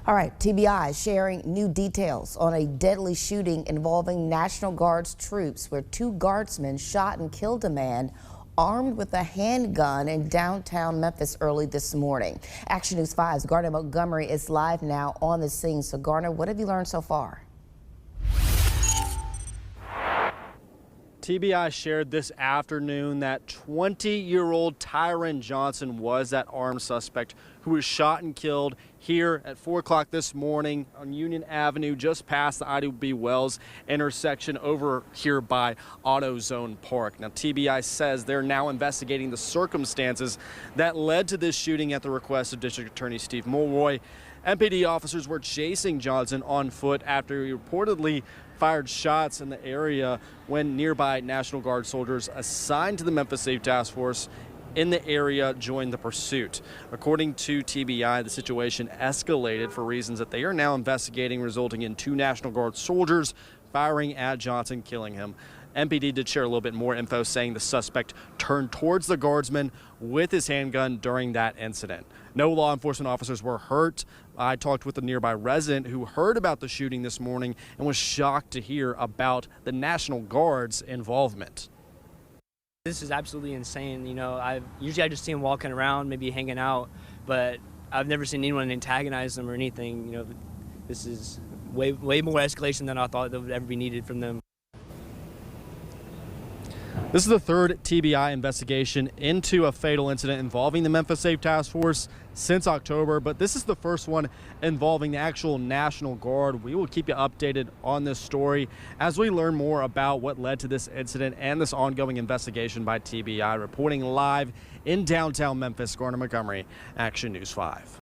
All right, TBI sharing new details on a deadly shooting involving National Guard's troops where two guardsmen shot and killed a man armed with a handgun in downtown Memphis early this morning. Action News 5's Garner Montgomery is live now on the scene. So Garner, what have you learned so far? TBI shared this afternoon that 20-year-old Tyron Johnson was that armed suspect who was shot and killed here at 4 o'clock this morning on Union Avenue, just past the IDB Wells intersection over here by AutoZone Park. Now, TBI says they're now investigating the circumstances that led to this shooting at the request of District Attorney Steve Mulroy. MPD officers were chasing Johnson on foot after he reportedly fired shots in the area when nearby National Guard soldiers assigned to the Memphis Safe Task Force in the area joined the pursuit. According to TBI, the situation escalated for reasons that they are now investigating, resulting in two National Guard soldiers firing at Johnson, killing him. MPD did share a little bit more info, saying the suspect turned towards the guardsman with his handgun during that incident. No law enforcement officers were hurt. I talked with a nearby resident who heard about the shooting this morning and was shocked to hear about the National Guard's involvement. This is absolutely insane. You know, I just see them walking around, maybe hanging out, but I've never seen anyone antagonize them or anything. You know, this is way more escalation than I thought that would ever be needed from them. This is the third TBI investigation into a fatal incident involving the Memphis Safe Task Force since October, but this is the first one involving the actual National Guard. We will keep you updated on this story as we learn more about what led to this incident and this ongoing investigation by TBI. Reporting live in downtown Memphis, Garner Montgomery, Action News 5.